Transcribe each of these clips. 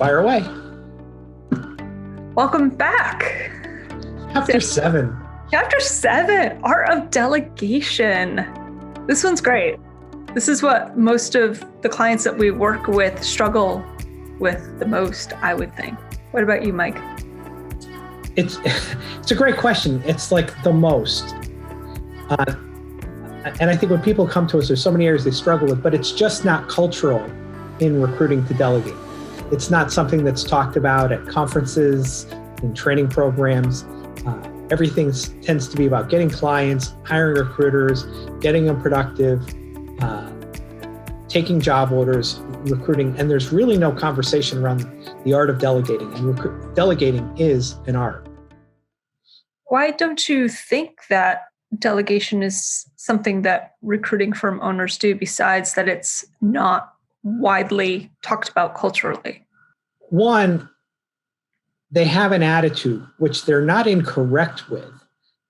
Fire away. Welcome back. Chapter 7. Chapter 7, Art of Delegation. This one's great. This is what most of the clients that we work with struggle with the most, I would think. What about you, Mike? It's a great question. It's like the most. And I think when people come to us, there's so many areas they struggle with, but it's just not cultural in recruiting to delegate. It's not something that's talked about at conferences, in training programs. Everything tends to be about getting clients, hiring recruiters, getting them productive, taking job orders, recruiting, and there's really no conversation around the art of delegating. And delegating is an art. Why don't you think that delegation is something that recruiting firm owners do, besides that it's not widely talked about culturally? One, they have an attitude, which they're not incorrect with,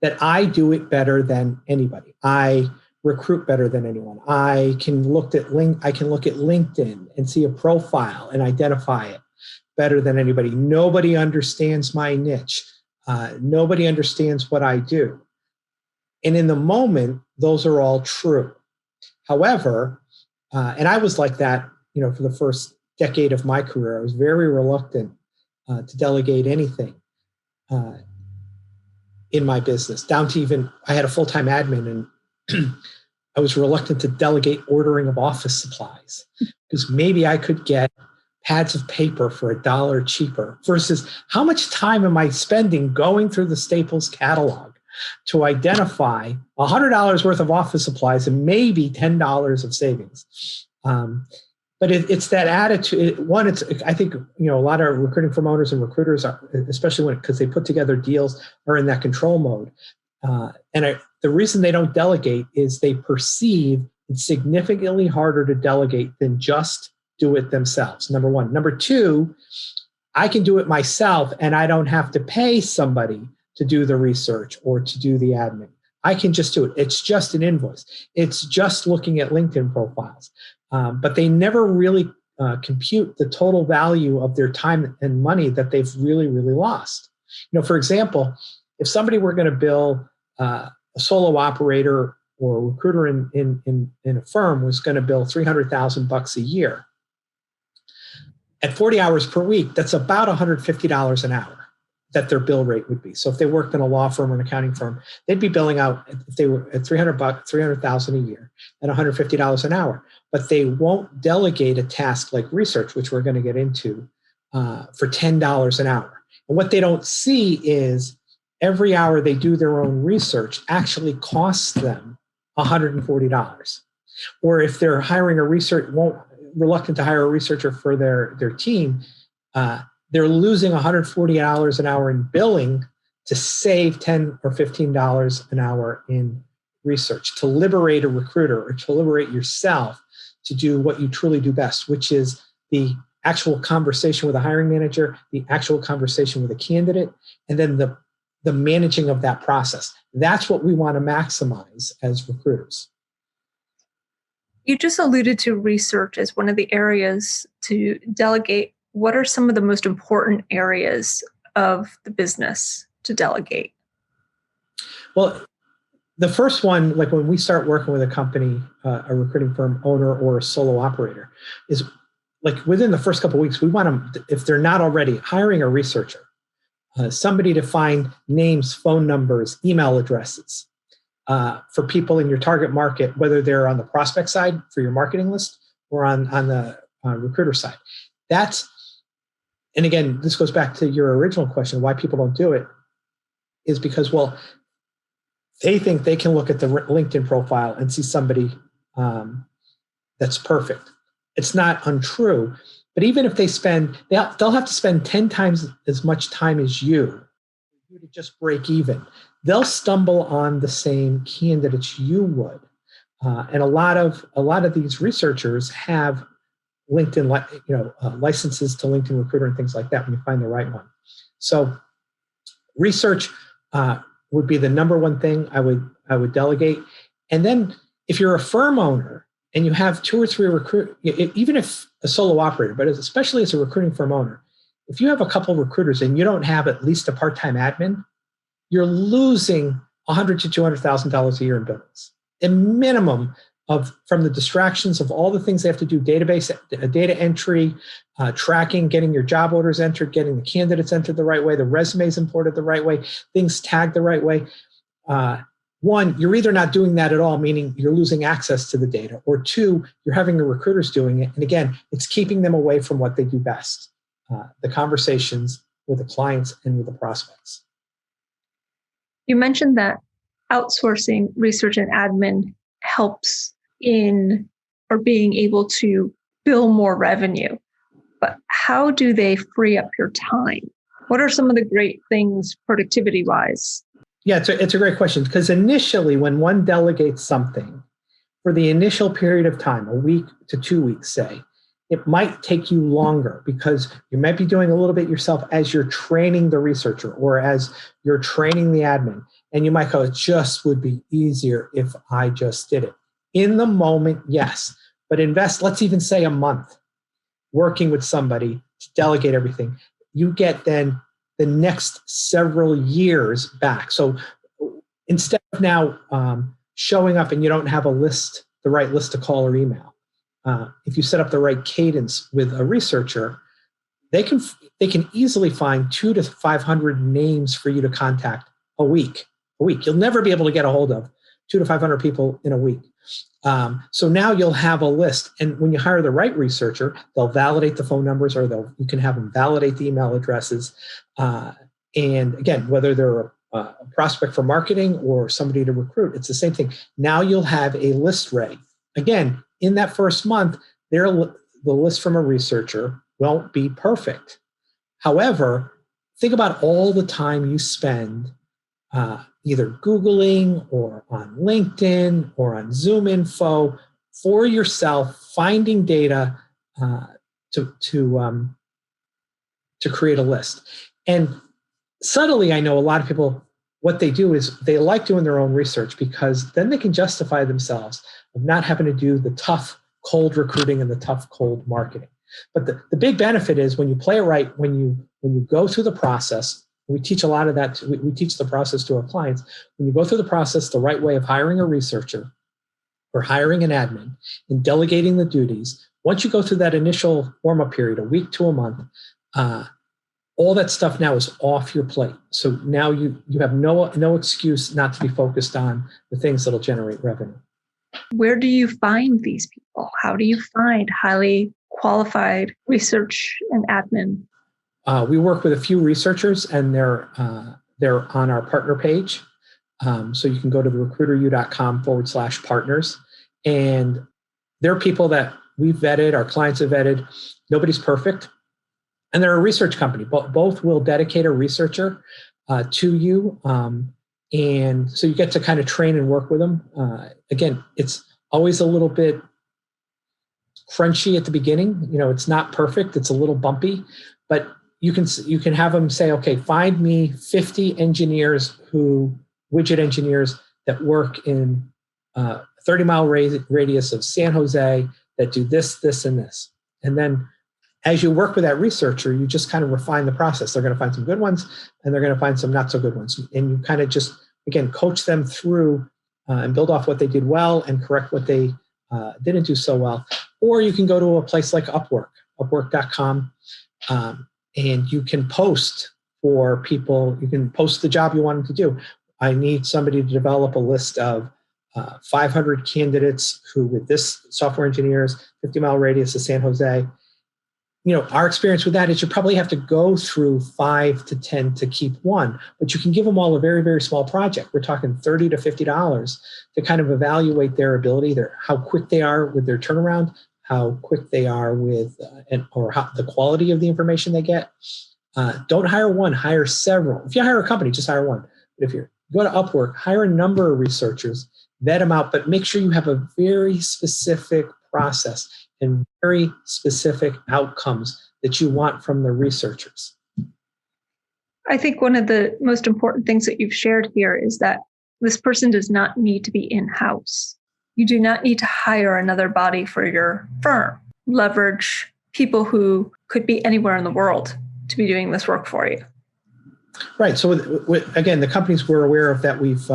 that I do it better than anybody. I recruit better than anyone. I can look at LinkedIn and see a profile and identify it better than anybody. Nobody understands my niche. Nobody understands what I do. And in the moment, those are all true. However, and I was like that, for the first decade of my career. I was very reluctant to delegate anything in my business, down to even, I had a full-time admin, and I was reluctant to delegate ordering of office supplies because maybe I could get pads of paper for $1 cheaper versus how much time am I spending going through the Staples catalog to identify $100 worth of office supplies and maybe $10 of savings. But it's that attitude. I think, a lot of recruiting firm owners and recruiters, especially because they put together deals, are in that control mode. The reason they don't delegate is they perceive it's significantly harder to delegate than just do it themselves. Number one. Number two, I can do it myself and I don't have to pay somebody to do the research or to do the admin. I can just do it. It's just an invoice. It's just looking at LinkedIn profiles. But they never really compute the total value of their time and money that they've really, really lost. For example, if somebody were going to bill a solo operator or a recruiter in a firm was going to bill $300,000 a year, at 40 hours per week, that's about $150 an hour that their bill rate would be. So if they worked in a law firm or an accounting firm, they'd be billing out, if they were at $300,000 a year at $150 an hour. But they won't delegate a task like research, which we're going to get into, for $10 an hour. And what they don't see is every hour they do their own research actually costs them $140. Or if they're hiring reluctant to hire a researcher for their team, they're losing $140 an hour in billing to save $10 or $15 an hour in research, to liberate a recruiter or to liberate yourself to do what you truly do best, which is the actual conversation with a hiring manager, the actual conversation with a candidate, and then the managing of that process. That's what we want to maximize as recruiters. You just alluded to research as one of the areas to delegate. What are some of the most important areas of the business to delegate? Well, the first one, like when we start working with a company, a recruiting firm owner or a solo operator, is like within the first couple of weeks, we want them, if they're not already, hiring a researcher, somebody to find names, phone numbers, email addresses for people in your target market, whether they're on the prospect side for your marketing list or on the recruiter side. And again, this goes back to your original question, why people don't do it, is because, they think they can look at the LinkedIn profile and see somebody that's perfect. It's not untrue, but even if they'll have to spend 10 times as much time as you to just break even. They'll stumble on the same candidates you would. And a lot of these researchers have LinkedIn, licenses to LinkedIn Recruiter and things like that when you find the right one. So research would be the number one thing I would delegate. And then if you're a firm owner and you have 2 or 3 even if a solo operator, but especially as a recruiting firm owner, if you have a couple of recruiters and you don't have at least a part-time admin, you're losing $100,000 to $200,000 a year in billings, a minimum from the distractions of all the things they have to do: database, data entry, tracking, getting your job orders entered, getting the candidates entered the right way, the resumes imported the right way, things tagged the right way. One, you're either not doing that at all, meaning you're losing access to the data, or 2, you're having the recruiters doing it. And again, it's keeping them away from what they do best, the conversations with the clients and with the prospects. You mentioned that outsourcing research and admin helps in or being able to bill more revenue. But how do they free up your time? What are some of the great things productivity-wise? Yeah, it's a great question, because initially when one delegates something for the initial period of time, a week to 2 weeks, say, it might take you longer because you might be doing a little bit yourself as you're training the researcher or as you're training the admin. And you might go, it just would be easier if I just did it. In the moment, yes, but invest, let's even say, a month working with somebody to delegate everything. You get then the next several years back. So instead of now showing up and you don't have the right list to call or email, if you set up the right cadence with a researcher, they can easily find 200 to 500 names for you to contact a week. You'll never be able to get a hold of 200 to 500 people in a week. So now you'll have a list. And when you hire the right researcher, they'll validate the phone numbers, or you can have them validate the email addresses. And again, whether they're a prospect for marketing or somebody to recruit, it's the same thing. Now you'll have a list ready. Again, in that first month, the list from a researcher won't be perfect. However, think about all the time you spend either Googling or on LinkedIn or on Zoom info for yourself, finding data to create a list. And subtly, I know a lot of people, what they do is they like doing their own research, because then they can justify themselves of not having to do the tough cold recruiting and the tough cold marketing. But the big benefit is when you play it right, when you go through the process. We teach a lot of that. We teach the process to our clients. When you go through the process the right way of hiring a researcher or hiring an admin and delegating the duties, once you go through that initial warm-up period, a week to a month, all that stuff now is off your plate. So now you have no excuse not to be focused on the things that'll generate revenue. Where do you find these people? How do you find highly qualified research and admin? We work with a few researchers, and they're on our partner page. So you can go to the recruiteru.com/partners. And they're people that we've vetted, our clients have vetted. Nobody's perfect. And they're a research company. Both will dedicate a researcher to you. And so you get to kind of train and work with them. Again, it's always a little bit crunchy at the beginning. It's not perfect. It's a little bumpy, but you can have them say, okay, find me 50 widget engineers that work in a 30-mile radius of San Jose that do this, this, and this. And then as you work with that researcher, you just kind of refine the process. They're going to find some good ones, and they're going to find some not so good ones. And you kind of just, again, coach them through and build off what they did well and correct what they didn't do so well. Or you can go to a place like Upwork.com. And you can post for people. You can post the job you want them to do. I need somebody to develop a list of 500 candidates who, with this software engineers, 50-mile radius of San Jose. Our experience with that is you probably have to go through 5 to 10 to keep one, but you can give them all a very, very small project. We're talking $30 to $50 to kind of evaluate their ability, how quick they are with their turnaround, how quick they are with, or the quality of the information they get. Don't hire one, hire several. If you hire a company, just hire one. But if you go to Upwork, hire a number of researchers, vet them out, but make sure you have a very specific process and very specific outcomes that you want from the researchers. I think one of the most important things that you've shared here is that this person does not need to be in-house. You do not need to hire another body for your firm. Leverage people who could be anywhere in the world to be doing this work for you. Right. So again, the companies we're aware of that we've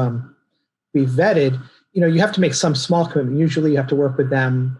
vetted, you have to make some small commitment. Usually you have to work with them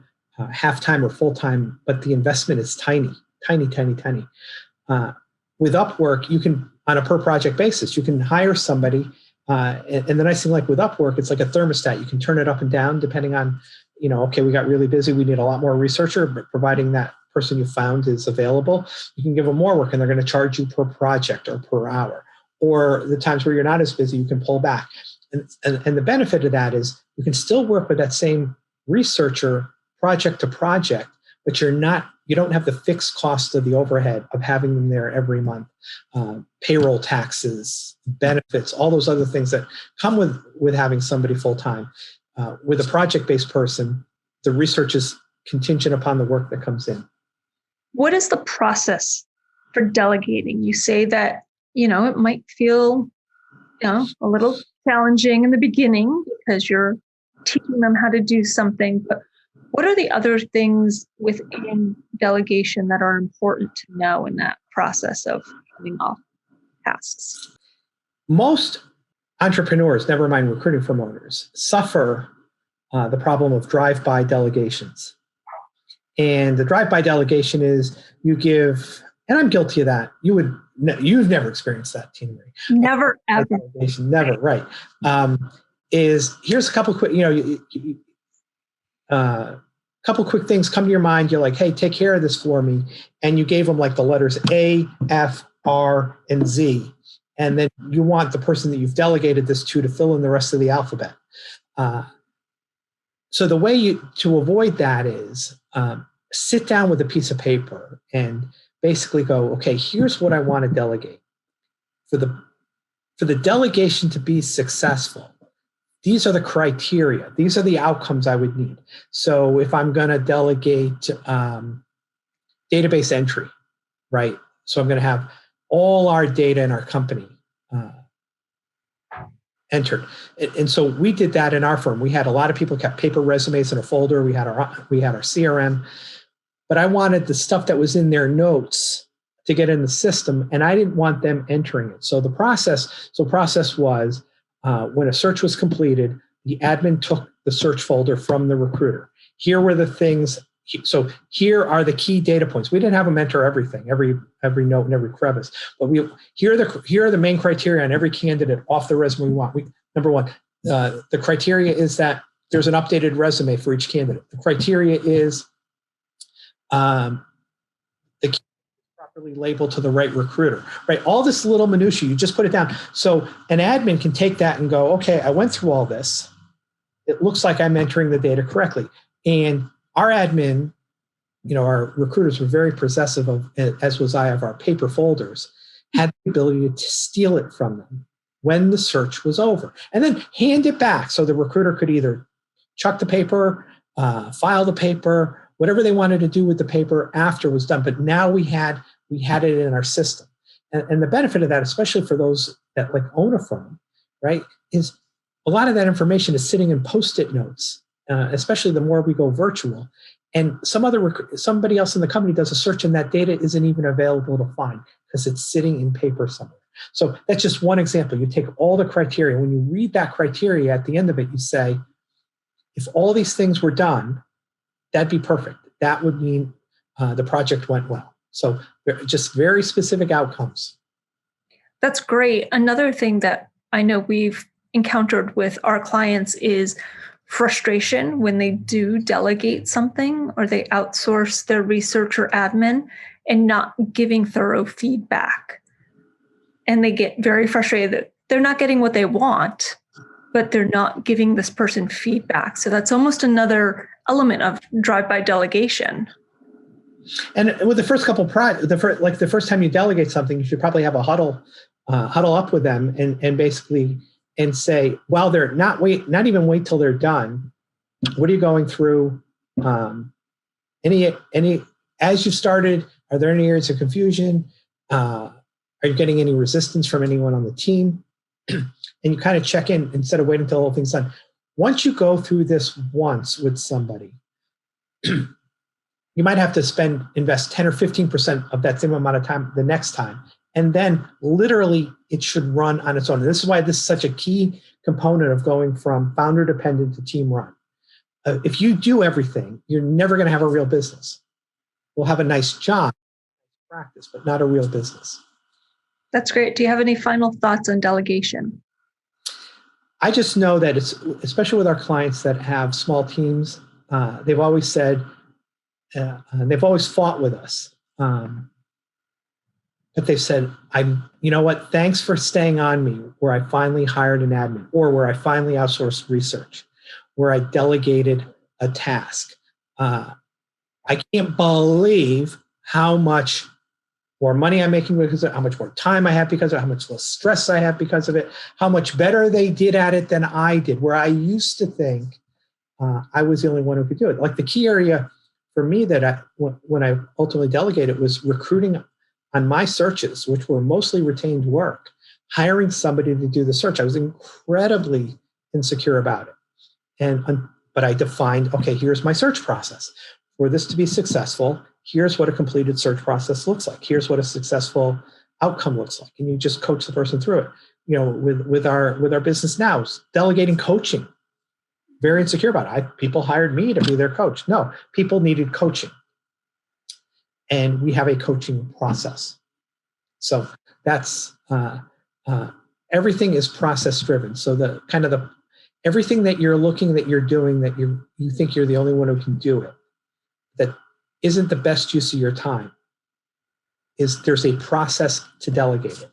half-time or full-time, but the investment is tiny. With Upwork, you can, on a per project basis, you can hire somebody. And the nice thing, like with Upwork, it's like a thermostat. You can turn it up and down depending on, okay, we got really busy. We need a lot more researcher, but providing that person you found is available, you can give them more work and they're going to charge you per project or per hour. Or the times where you're not as busy, you can pull back. And the benefit of that is you can still work with that same researcher project to project, but you don't have the fixed cost of the overhead of having them there every month, payroll taxes, benefits, all those other things that come with having somebody full-time. With a project-based person, the research is contingent upon the work that comes in. What is the process for delegating? You say that, it might feel, a little challenging in the beginning because you're teaching them how to do something, but what are the other things within delegation that are important to know in that process of handing off tasks? Most entrepreneurs, never mind recruiting firm owners, suffer the problem of drive-by delegations. And the drive-by delegation is you give, and I'm guilty of that. You've never experienced that, Tina Marie. Never, ever. Delegation, never, right. Here's a couple quick, couple quick things come to your mind. You're like, hey, take care of this for me. And you gave them like the letters A, F, R, and Z. And then you want the person that you've delegated this to fill in the rest of the alphabet. So the way to avoid that is sit down with a piece of paper and basically go, okay, here's what I want to delegate. For the delegation to be successful, these are the criteria. These are the outcomes I would need. So if I'm going to delegate database entry, right? So I'm going to have all our data in our company entered. And so we did that in our firm. We had a lot of people kept paper resumes in a folder. We had our CRM, but I wanted the stuff that was in their notes to get in the system, and I didn't want them entering it. So the process was when a search was completed, the admin took the search folder from the recruiter. Here were the things. So here are the key data points. We didn't have them enter everything, every note and every crevice, but here are the main criteria on every candidate off the resume we want. Number one, the criteria is that there's an updated resume for each candidate. The criteria is the key properly labeled to the right recruiter, right? All this little minutia, you just put it down. So an admin can take that and go, okay, I went through all this. It looks like I'm entering the data correctly. And our admin, our recruiters were very possessive of, as was I, of our paper folders, had the ability to steal it from them when the search was over and then hand it back. So the recruiter could either chuck the paper, file the paper, whatever they wanted to do with the paper after it was done. But now we had it in our system. And the benefit of that, especially for those that like own a firm, right, is a lot of that information is sitting in Post-it notes. Especially the more we go virtual, and somebody else in the company does a search and that data isn't even available to find because it's sitting in paper somewhere. So that's just one example. You take all the criteria. When you read that criteria at the end of it, you say, if all these things were done, that'd be perfect. That would mean the project went well. So just very specific outcomes. That's great. Another thing that I know we've encountered with our clients is frustration when they do delegate something or they outsource their research or admin and not giving thorough feedback. And they get very frustrated that they're not getting what they want, but they're not giving this person feedback. So that's almost another element of drive-by delegation. And with the first couple, the first time you delegate something, you should probably have a huddle up with them and basically and say, while they're not even wait till they're done. What are you going through? Any as you've started, are there any areas of confusion? Are you getting any resistance from anyone on the team? And you kind of check in instead of waiting until the whole thing's done. once you go through this once with somebody, you might have to invest 10 or 15% of that same amount of time the next time. And then literally it should run on its own. And this is why this is such a key component of going from founder dependent to team run. If you do everything, you're never going to have a real business. We'll have a nice job, practice, but not a real business. That's great. Do you have any final thoughts on delegation? I just know that it's, especially with our clients that have small teams, they've always said, they've always fought with us. But they've said, you know what, thanks for staying on me where I finally hired an admin, or where I finally outsourced research, where I delegated a task. I can't believe how much more money I'm making because of it, how much more time I have because of it, how much less stress I have because of it, how much better they did at it than I did, where I used to think I was the only one who could do it. Like the key area for me that when I ultimately delegated was recruiting on my searches, which were mostly retained work, hiring somebody to do the search. I was incredibly insecure about it. But I defined, okay, here's my search process. For this to be successful, here's what a completed search process looks like. Here's what a successful outcome looks like. And you just coach the person through it. You know, with our business now, delegating coaching, very insecure about it. People hired me to be their coach. No, people needed coaching. And we have a coaching process. So that's, everything is process driven. So everything that you're doing, that you think you're the only one who can do it, that isn't the best use of your time, there's a process to delegate it.